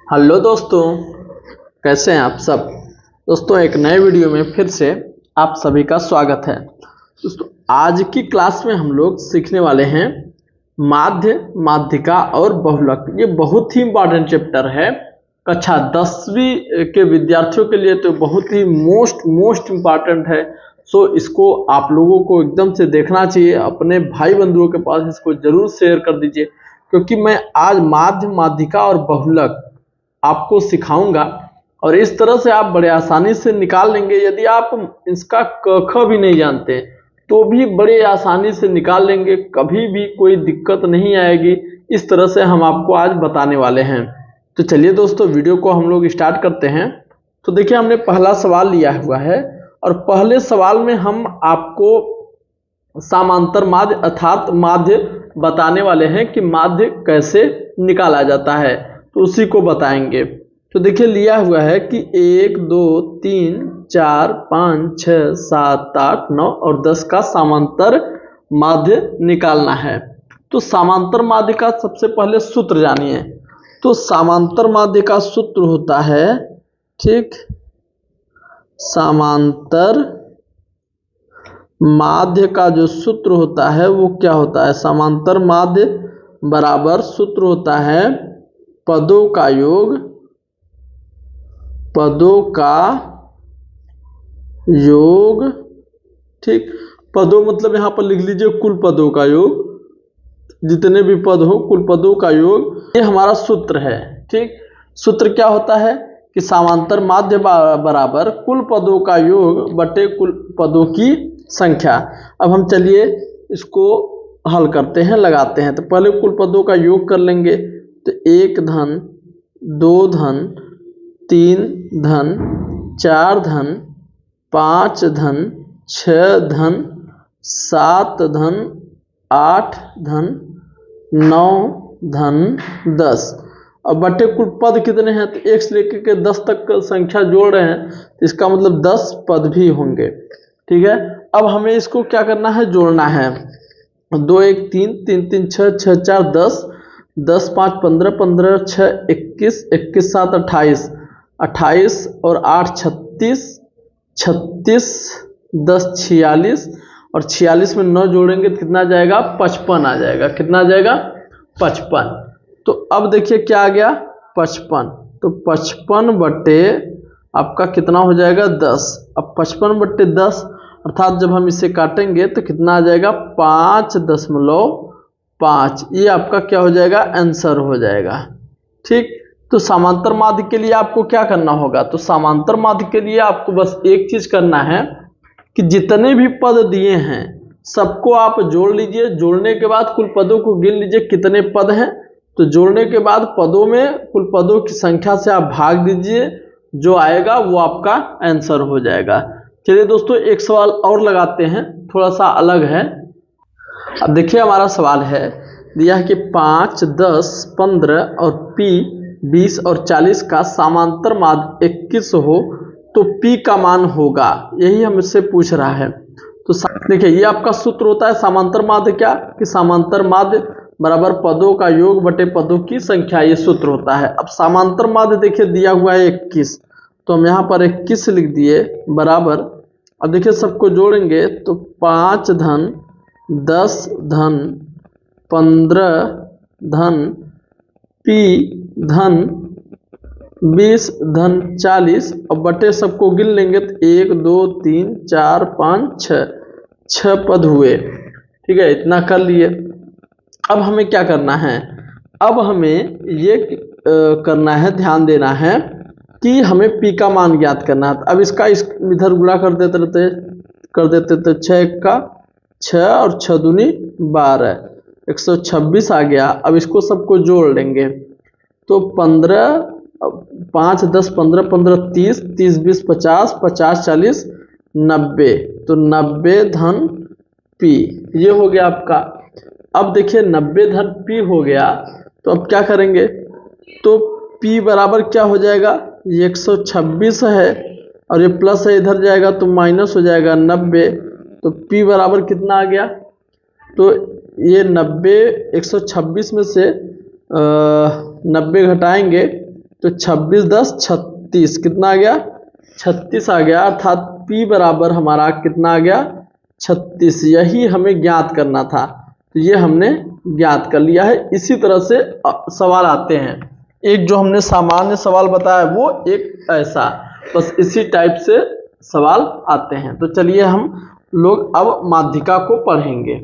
Hello दोस्तों, कैसे हैं आप सब। दोस्तों एक नए वीडियो में फिर से आप सभी का स्वागत है। दोस्तों आज की क्लास में हम लोग सीखने वाले हैं माध्य, माध्यिका और बहुलक। ये बहुत ही इम्पॉर्टेंट चैप्टर है। कक्षा 10वीं के विद्यार्थियों के लिए तो बहुत ही मोस्ट इम्पॉर्टेंट है। सो इसको आप लोगों को एकदम से देखना चाहिए। अपने भाई बंधुओं के पास इसको जरूर शेयर कर दीजिए, क्योंकि मैं आज माध्य, माध्यिका और बहुलक आपको सिखाऊंगा और इस तरह से आप बड़े आसानी से निकाल लेंगे। यदि आप इसका क ख भी नहीं जानते तो भी बड़े आसानी से निकाल लेंगे, कभी भी कोई दिक्कत नहीं आएगी। इस तरह से हम आपको आज बताने वाले हैं। तो चलिए दोस्तों वीडियो को हम लोग स्टार्ट करते हैं। तो देखिए हमने पहला सवाल लिया हुआ है और पहले सवाल में हम आपको समांतर माध्य अर्थात माध्य बताने वाले हैं कि माध्य कैसे निकाला जाता है, तो उसी को बताएंगे। तो देखिए लिया हुआ है कि 1 2 3 4 5 6 7 8 9 और 10 का समांतर माध्य निकालना है। तो समांतर माध्य का सबसे पहले सूत्र जानिए। तो समांतर माध्य का सूत्र होता है, ठीक, समांतर माध्य का जो सूत्र होता है वो क्या होता है। समांतर माध्य बराबर सूत्र होता है पदों का योग, पदों का योग, ठीक। पदों मतलब यहाँ पर लिख लीजिए कुल पदों का योग, जितने भी पद हो कुल पदों का योग, ये हमारा सूत्र है, ठीक। सूत्र क्या होता है कि समांतर माध्य बराबर कुल पदों का योग बटे कुल पदों की संख्या। अब हम चलिए इसको हल करते हैं, लगाते हैं। तो पहले कुल पदों का योग कर लेंगे। तो 1 धन 2 धन 3 धन 4 धन 5 धन 6 धन 7 धन 8 धन 9 धन 10। अब बटे कुल पद कितने हैं, तो 1 से लेकर के 10 तक का संख्या जोड़ रहे हैं, तो इसका मतलब 10 पद भी होंगे, ठीक है। अब हमें इसको क्या करना है, जोड़ना है। 2 1 3 3 3 6 6 4 10 10 5 15 15 6 21 21 7 28 28 और 8 36 36 10 46 और 46 में 9 जोड़ेंगे तो कितना जाएगा, 55 आ जाएगा। कितना आ जाएगा, 55। तो अब देखिए क्या आ गया, 55। तो 55 बटे आपका कितना हो जाएगा, 10। अब 55 बटे 10 अर्थात जब हम इसे काटेंगे तो कितना आ जाएगा, 5.5। ये आपका क्या हो जाएगा, आंसर हो जाएगा, ठीक। तो समांतर माध्य के लिए आपको क्या करना होगा, तो समांतर माध्य के लिए आपको बस एक चीज करना है कि जितने भी पद दिए हैं सबको आप जोड़ लीजिए। जोड़ने के बाद कुल पदों को गिन लीजिए कितने पद हैं। तो जोड़ने के बाद पदों में कुल पदों की संख्या से आप भाग दीजिए, जो आएगा वो आपका आंसर हो जाएगा। चलिए दोस्तों एक सवाल और लगाते हैं, थोड़ा सा अलग है। अब देखिए हमारा सवाल है, दिया है कि 5 10 15 और P 20 और 40 का समांतर माध्य 21 हो तो P का मान होगा, यही हमसे पूछ रहा है। तो देखिए ये आपका सूत्र होता है समांतर माध्य क्या, कि समांतर माध्य बराबर पदों का योग बटे पदों की संख्या, ये सूत्र होता है। अब समांतर माध्य देखिए दिया हुआ है 21, तो हम यहाँ पर 21 लिख दिए बराबर। अब देखिए सबको जोड़ेंगे तो 5 धन 10 धन 15 धन P धन 20 धन 40 और बटे सबको गिन लेंगे तो 1 2 3 4 5 6 पद हुए, ठीक है। इतना कर लिए। अब हमें क्या करना है, अब हमें ये करना है, ध्यान देना है कि हमें P का मान ज्ञात करना है। अब इसका इधर गुणा कर देते तो 6 का 6 और 6 दूनी 12 126 आ गया। अब इसको सबको जोड़ लेंगे तो 15 5 10 15 15 30 30 20 50 50 40 90, तो 90 धन P ये हो गया आपका। अब देखिए 90 धन P हो गया, तो अब क्या करेंगे, तो P बराबर क्या हो जाएगा, ये 126 है और ये प्लस है, इधर जाएगा तो माइनस हो जाएगा 90। तो P बराबर कितना आ गया, तो ये 90 126 में से 90 घटाएंगे तो 26 10 36 कितना आ गया 36 आ गया, अर्थात P बराबर हमारा कितना आ गया 36। यही हमें ज्ञात करना था, तो ये हमने ज्ञात कर लिया है। इसी तरह से सवाल आते हैं, एक जो हमने सामान्य सवाल बताया वो एक ऐसा, बस इसी टाइप से सवाल आते हैं। तो चलिए हम लोग अब माध्यिका को पढ़ेंगे।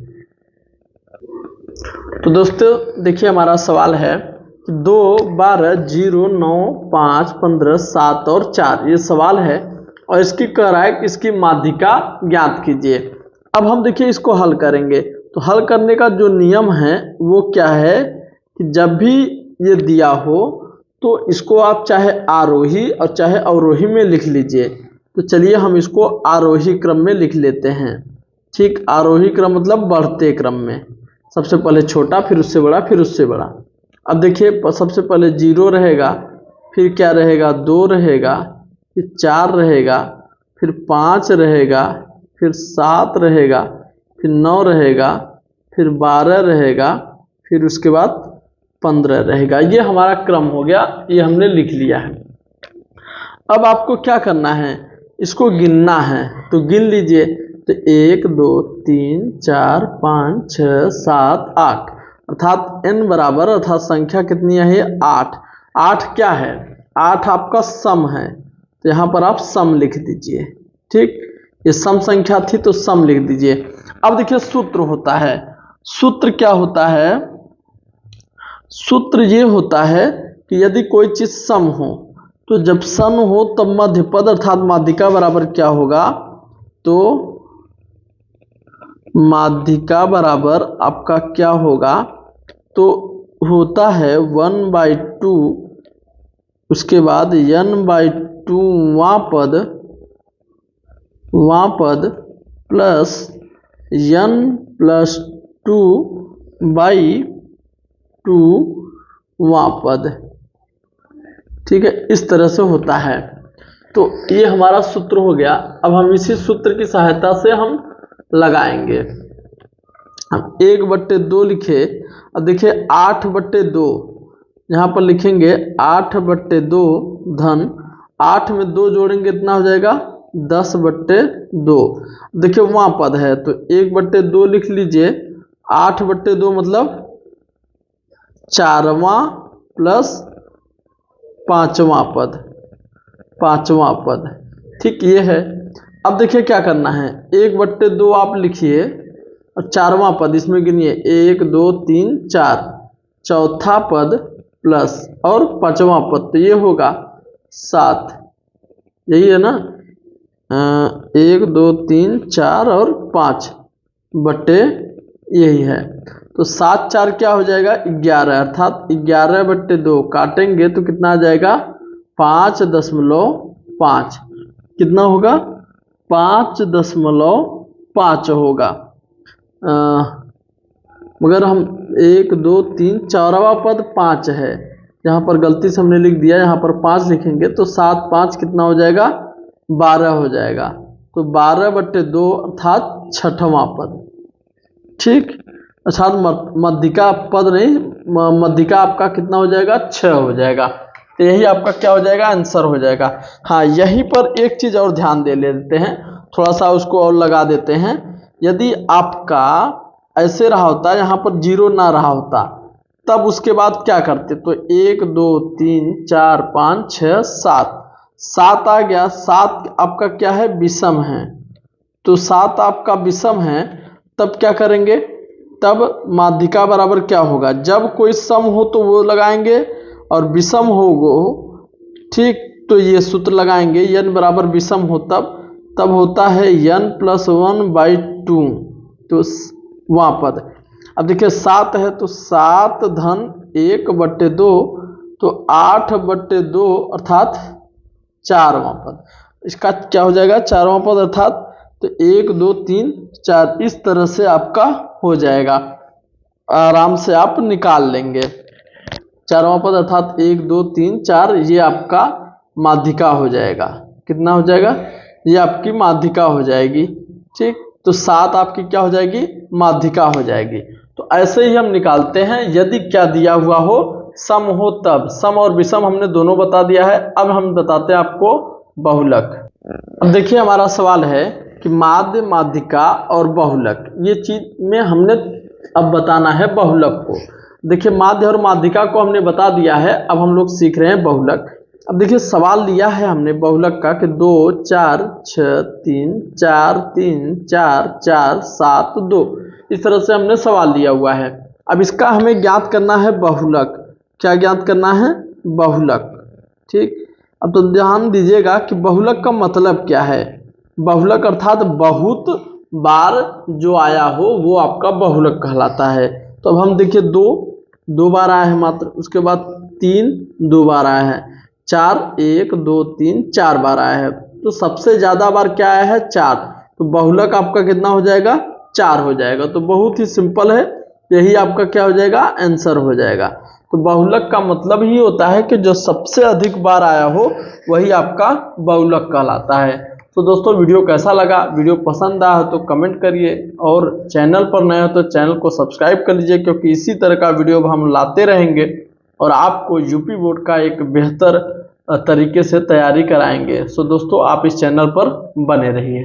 तो दोस्तों देखिए हमारा सवाल है कि 2 12 0 9 5 15 7 और 4 ये सवाल है, और इसकी कह रहा है कि इसकी माध्यिका ज्ञात कीजिए। अब हम देखिए इसको हल करेंगे, तो हल करने का जो नियम है वो क्या है कि जब भी ये दिया हो तो इसको आप चाहे आरोही और चाहे अवरोही में लिख लीजिए। तो चलिए हम इसको आरोही क्रम में लिख लेते हैं। ठीक, आरोही क्रम मतलब बढ़ते क्रम में, सबसे पहले छोटा फिर उससे बड़ा फिर उससे बड़ा। अब देखिए सबसे पहले 0 रहेगा, फिर क्या रहेगा 2 रहेगा, फिर 4 रहेगा, फिर 5 रहेगा, फिर 7 रहेगा, फिर 9 रहेगा, फिर 12 रहेगा, फिर उसके बाद 15 रहेगा। ये हमारा क्रम हो गया, ये हमने लिख लिया है। अब आपको क्या करना है, इसको गिनना है, तो गिन लीजिए। तो 1 2 3 4 5 6 7 8, अर्थात n बराबर, अर्थात संख्या कितनी है 8। 8 क्या है, 8 आपका सम है, तो यहाँ पर आप सम लिख दीजिए। ठीक, ये सम संख्या थी तो सम लिख दीजिए। अब देखिए सूत्र होता है, सूत्र क्या होता है, सूत्र ये होता है कि यदि कोई चीज सम हो, तो जब सम हो तब मध्य पद अर्थात माध्यिका बराबर क्या होगा, तो माध्यिका बराबर आपका क्या होगा, तो होता है 1/2, उसके बाद n/2 वां पद प्लस n+2/2 वां पद। ठीक है, इस तरह से होता है। तो ये हमारा सूत्र हो गया। अब हम इसी सूत्र की सहायता से हम लगाएंगे। हम 1/2 लिखे, अब देखिए 8/2 यहाँ पर लिखेंगे 8/2 धन 8 में 2 जोड़ेंगे इतना हो जाएगा 10/2। देखिए वहाँ पद है तो 1/2 लिख लीजिए, 8/2 मतलब 4वां प्लस 5वां पद, 5वां पद। ठीक, ये है। अब देखिए क्या करना है, 1/2 आप लिखिए और 4वां पद इसमें गिनिए 1 2 3 4, चौथा पद प्लस और 5वां पद, तो ये होगा 7। यही है ना, 1 2 3 4 और 5 बट्टे यही है, तो 7 4 क्या हो जाएगा 11, अर्थात 11/2 काटेंगे तो कितना आ जाएगा 5.5, कितना होगा 5.5 होगा। मगर हम 1 2 3 4वां पद 5 है, यहाँ पर गलती से हमने लिख दिया, यहाँ पर 5 लिखेंगे तो 7 5 कितना हो जाएगा 12 हो जाएगा, तो 12/2 अर्थात 6वां पद। ठीक, अर्थात मध्यिका पद नहीं, मध्यिका आपका कितना हो जाएगा 6 हो जाएगा। तो यही आपका क्या हो जाएगा आंसर हो जाएगा। हाँ, यहीं पर एक चीज और ध्यान दे लेते हैं, थोड़ा सा उसको और लगा देते हैं। यदि आपका ऐसे रहा होता, यहाँ पर 0 ना रहा होता, तब उसके बाद क्या करते, तो 1 2 3 4 5 6 7, 7 आ गया, 7 आपका क्या है विषम है, तो 7 आपका विषम है, तब क्या करेंगे, तब माध्यिका बराबर क्या होगा, जब कोई सम हो तो वो लगाएंगे और विषम होगो, ठीक, तो ये सूत्र लगाएंगे, n बराबर विषम हो तब होता है n+1/2, तो वहाँ पद। अब देखिए 7 है तो 7 धन 1/2, तो 8/2 अर्थात 4वां पद, इसका क्या हो जाएगा 4वां पद, अर्थात तो 1 2 3 4 इस तरह से आपका हो जाएगा, आराम से आप निकाल लेंगे। 4वां पद अर्थात 1 2 3 4 ये आपका माध्यिका हो जाएगा, कितना हो जाएगा, ये आपकी माध्यिका हो जाएगी। ठीक, तो 7 आपकी क्या हो जाएगी माध्यिका हो जाएगी। तो ऐसे ही हम निकालते हैं, यदि क्या दिया हुआ हो सम हो तब। सम और विषम हमने दोनों बता दिया है। अब हम बताते हैं आपको बहुलक। अब देखिए हमारा सवाल है कि माध्य, माध्यिका और बहुलक, ये चीज में हमने अब बताना है बहुलक को। देखिए माध्य और माध्यिका को हमने बता दिया है, अब हम लोग सीख रहे हैं बहुलक। अब देखिए सवाल लिया है हमने बहुलक का कि 2 4 6 3 4 3 4 4 7 2, इस तरह से हमने सवाल लिया हुआ है। अब इसका हमें ज्ञात करना है बहुलक। क्या ज्ञात करना है? बहुलक। ठीक, अब तो ध्यान दीजिएगा कि बहुलक का मतलब क्या है। बहुलक अर्थात बहुत बार जो आया हो वो आपका बहुलक कहलाता है। तो अब हम देखिए 2 बार आया है मात्र, उसके बाद 3 2 बार आया है, 4 1 2 3 4 बार आया है। तो सबसे ज्यादा बार क्या आया है? 4। तो बहुलक आपका कितना हो जाएगा? 4 हो जाएगा। तो बहुत ही सिंपल है, यही आपका क्या हो जाएगा? आंसर हो जाएगा। तो बहुलक का मतलब ही होता है कि जो सबसे अधिक बार आया हो वही आपका बहुलक कहलाता है। तो दोस्तों वीडियो कैसा लगा? वीडियो पसंद आया तो कमेंट करिए, और चैनल पर नए हो तो चैनल को सब्सक्राइब कर लीजिए, क्योंकि इसी तरह का वीडियो हम लाते रहेंगे और आपको यूपी बोर्ड का एक बेहतर तरीके से तैयारी कराएंगे। सो दोस्तों आप इस चैनल पर बने रहिए।